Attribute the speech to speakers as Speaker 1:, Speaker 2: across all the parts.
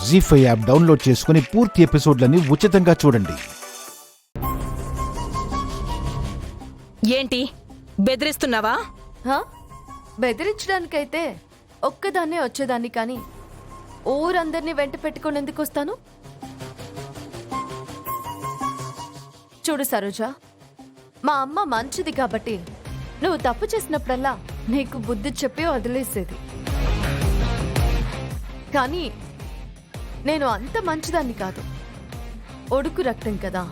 Speaker 1: జీ5 app download చేసుకుని పూర్తి ఎపిసోడ్లని ఉచితంగా చూడండి.
Speaker 2: ఏంటి బెదిరిస్తున్నావా?
Speaker 3: బెదిరించడానికైతే ఒక్కదాన్నే వచ్చేదాన్ని, కానీ ఊరందరినీ వెంట పెట్టుకుని ఎందుకు వస్తాను? చూడు సరోజ, మా అమ్మ మంచిది కాబట్టి నువ్వు తప్పు చేసినప్పుడల్లా నీకు బుద్ధి చెప్పి వదిలేసేది. కానీ నేను అంత మంచిదాన్ని కాదు, ఒడుకు రక్తం కదా.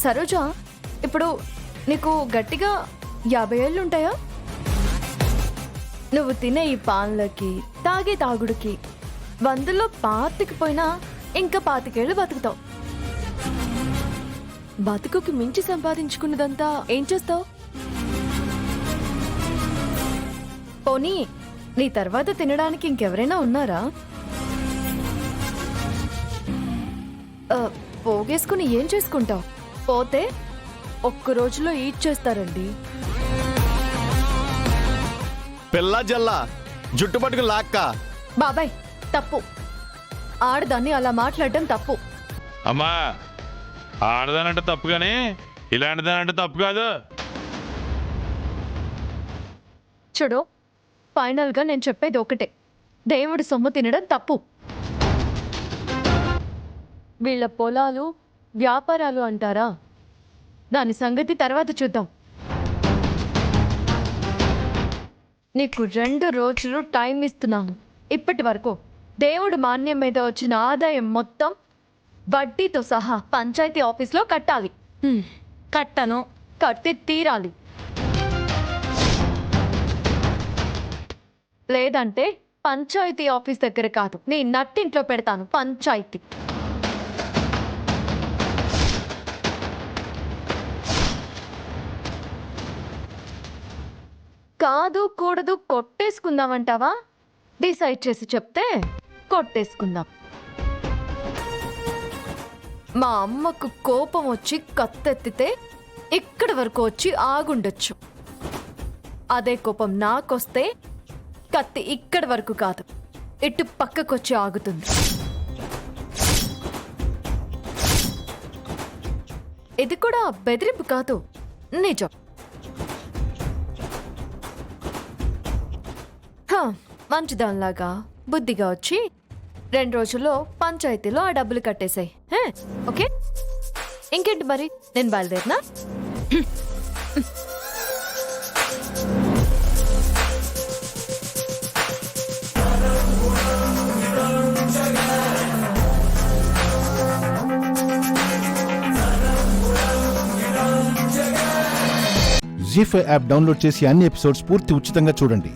Speaker 3: సరోజ, ఇప్పుడు నీకు గట్టిగా 50 ఏళ్ళు ఉంటాయా? నువ్వు తినే ఈ పాన్లకి, తాగే తాగుడికి 100లో 25 పోయినా ఇంకా 25 ఏళ్ళు బతుకుతావు. బతుకుకి మించి సంపాదించుకున్నదంతా ఏం చేస్తావు? పోనీ నీ తర్వాత తినడానికి ఇంకెవరైనా ఉన్నారా? పోగేసుకుని ఏం చేసుకుంటావు? పోతే ఒక్క రోజులో ఈడ్ చేస్తారండి.
Speaker 4: పిల్ల జల్ల జుట్టు పట్టుకు లాక్క.
Speaker 3: బాబాయ్, తప్పు. ఆడదాన్ని అలా మాట్లాడడం తప్పు.
Speaker 5: అమ్మా, ఆడదానంటే తప్పు కానీ ఇలాంటిదానంటే తప్పు కాదు.
Speaker 3: చూడు, ఫైనల్గా నేను చెప్పేది ఒకటే, దేవుడి సొమ్ము తినడం తప్పు. వీళ్ళ పొలాలు వ్యాపారాలు అంటారా, దాని సంగతి తర్వాత చూద్దాం. నీకు 2 రోజులు టైం ఇస్తున్నాను. ఇప్పటి వరకు దేవుడు మాన్యం మీద వచ్చిన ఆదాయం మొత్తం వడ్డీతో సహా పంచాయతీ ఆఫీస్లో కట్టాలి.
Speaker 2: కట్టను.
Speaker 3: కట్టి తీరాలి. లేదంటే పంచాయతీ ఆఫీస్ దగ్గర కాదు, నీ నట్టింట్లో పెడతాను. పంచాయతీ కాదు, కూడదు, కొట్టేసుకుందామంటావా? డిసైడ్ చేసి చెప్తే కొట్టేసుకుందాం. మా అమ్మకు కోపం వచ్చి కత్తెత్తితే ఇక్కడి వరకు వచ్చి ఆగుండొచ్చు. అదే కోపం నాకొస్తే కత్తి ఇక్కడి వరకు కాదు, ఇటు పక్కకొచ్చి ఆగుతుంది. ఇది కూడా బెదిరింపు కాదు, నిజం. మంచిదానిలాగా బుద్ధిగా వచ్చి 2 రోజుల్లో పంచాయతీలో ఆ డబ్బులు కట్టేసాయి. ఓకే, ఇంకేంటి మరి, నేను బయలుదేరినా?
Speaker 1: జీ5 యాప్ డౌన్లోడ్ చేసి అన్ని ఎపిసోడ్స్ పూర్తి ఉచితంగా చూడండి.